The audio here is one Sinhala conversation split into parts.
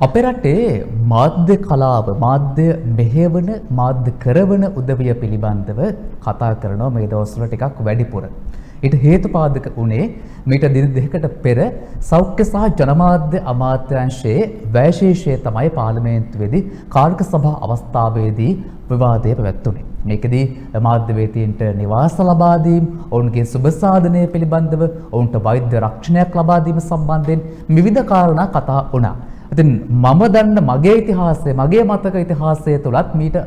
අපේ රටේ මාධ්‍ය කලාව මාධ්‍ය මෙහෙවන මාධ්‍ය කරවන උදවිය පිළිබඳව කතා කරනවා මේ දවස්වල ටිකක් වැඩිපුර. ඊට හේතුපාදක උනේ මීට දින දෙකකට පෙර සෞඛ්‍ය සහ ජනමාධ්‍ය අමාත්‍යාංශයේ වැයශීර්ෂය තමයි පාර්ලිමේන්තුවේදී කාර්ක සභා අවස්ථාවේදී විවාදය පැවැත්වුණේ. මේකදී මාධ්‍යවේදීන්ට නිවාස ලබා දීම, ඔවුන්ගේ සුබ සාධනය පිළිබඳව, ඔවුන්ට වෛද්‍ය රක්ෂණයක් ලබා දීම සම්බන්ධයෙන් විවිධ කාරණා කතා වුණා. ඉතින් මම දන්න මගේ ඉතිහාසය, මගේ මතක ඉතිහාසය තුලත් මීට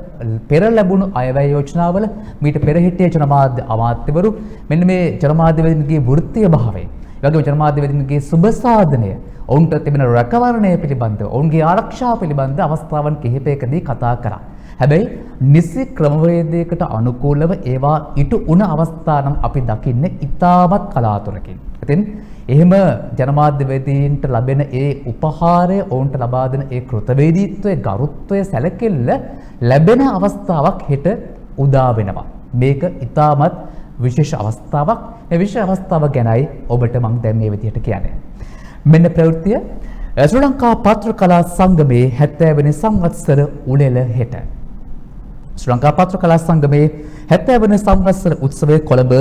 පෙර ලැබුණු අයවැය යෝජනාවල මීට පෙර හිටිය ජනමාධ්‍ය අමාත්‍යවරු මෙන්න මේ ජනමාධ්‍යවේදීන්ගේ වෘත්තීය භාවය, ඒ වගේම ජනමාධ්‍යවේදීන්ගේ සුබ සාධනය, ඔවුන්ට තිබෙන රැකවරණය පිළිබඳව, ඔවුන්ගේ ආරක්ෂාව පිළිබඳව අවස්ථාවන් කිහිපයකදී කතා කරා. හැබැයි නිසි ක්‍රමවේදයකට අනුකූලව ඒවා ඉටු වුණ අවස්ථා නම් අපි දකින්නේ ඉතාමත් කලාතුරකින්. ඉතින් එහෙම ජනමාධ්‍යවේදීන්ට ලැබෙන ඒ උපහාරය, ඔවුන්ට ලබා දෙන ඒ කෘතවේදීත්වයේ ගරුත්වය සැලකිල්ල ලැබෙන අවස්ථාවක් හෙට උදා වෙනවා. මේක ඉතාමත් විශේෂ අවස්ථාවක්. මේ විශේෂ අවස්ථාව ගැනයි ඔබට මම දැන් මේ විදිහට කියන්නේ. මෙන්න ප්‍රවෘත්තිය ශ්‍රී ලංකා පත්‍ර කලා සංගමයේ 70 වෙනි සංවත්සර උළෙල හෙට. ශ්‍රී ලංකා පත්‍ර කලා සංගමයේ 70 වෙනි සංවත්සර උත්සවය කොළඹ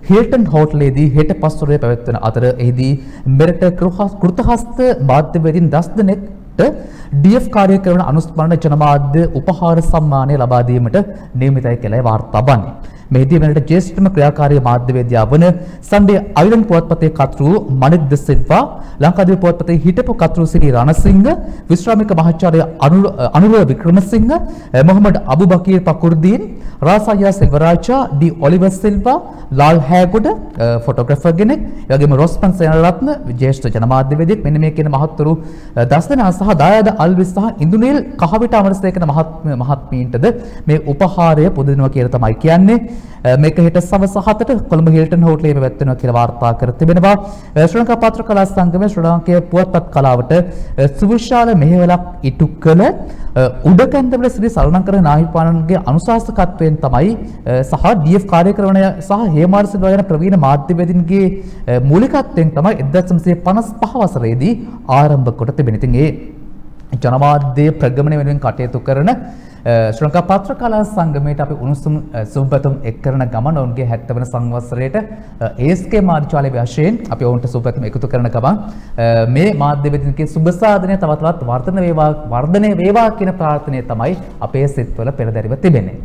හිල්ටන් හෝටලයේදී හෙට පස්වරුවේ පැවැත්වෙන අතර එහිදී මෙරට කෘතහස්ත මාධ්‍යවේදීන් 10 දෙනෙක්ට DF කාර්ය කරන අනුස්මරණ ජනමාධ්‍ය උපහාර සම්මානය ලබා දීමට නියමිතයි කියලා වාර්තා වන්නේ. මෙහිදී වෙනට ජ්‍යෙෂ්ඨම ක්‍රියාකාරී මාධ්‍යවේදියා වන සන්ඩේ අයිලන්ඩ් පුවත්පතේ කර්තෘ මනික් ද සිල්වා, ලංකාදීප පුවත්පතේ හිටපු කර්තෘ සිරි රණසිංහ, විශ්‍රාමික මහාචාර්ය අනුර වික්‍රමසිංහ, මොහමඩ් අබුබකීර් පකුර්දීන්, රාසායා සිල්වරාජා, ඩී ඔලිවර් සිල්වා, ලාල් හැගොඩ ෆොටෝග්‍රැෆර් කෙනෙක්, ඒ වගේම රොස්පන් සේනරත්න ජ්‍යෙෂ්ඨ ජනමාධ්‍යවේදියෙක්, මෙන්න මේ කියන මහත්වරු 10 දෙනා සහ දායාද අල්විස් සහ ඉන්දුනීල් කහවිට අමරසේකර මහත්මීන්ටද මේ උපහාරය පුද දෙනවා කියලා තමයි කියන්නේ. මේක හෙට සවස් 7ට කොළඹ හිල්ටන් හෝටලයේ පැවැත්වෙනවා කියලා වාර්තා කර තිබෙනවා. ශ්‍රී ලංකා පත්‍ර කලා සංගමය ශ්‍රී ලාංකේය පුවත්පත් කලාවට සුවිශාල මෙහෙවලක් ඉටු කළ උඩකන්දවල ශ්‍රී සරණංකර නාහිමිපාණන්ගේ අනුශාසකත්වයෙන් තමයි සහ DF කාර්යකරණය සහ හේමාර සිල්වා යන ප්‍රවීණ මාධ්‍යවේදීන්ගේ මූලිකත්වයෙන් තමයි 1955 වසරේදී ආරම්භ කොට තිබෙන. ඉතින් ඒ ජනමාධ්‍ය ප්‍රගමනය වෙනුවෙන් කටයුතු කරන ශ්‍රී ලංකා පත්‍ර කලා සංගමයට අපි උණුසුම් සුබපැතුම් එක් කරන ගමන ඔවුන්ගේ 70 වන සංවත්සරයට ASK මාධ්‍යාලය වශයෙන් අපි ඔවුන්ට සුබපැතුම් එකතු කරන ගමන් මේ මාධ්‍යවේදීන්ගේ සුබ සාධනය තව තවත් වර්ධනය වේවා කියන ප්‍රාර්ථනාව තමයි අපේ සිත්වල පෙරදැරිව තිබෙන්නේ.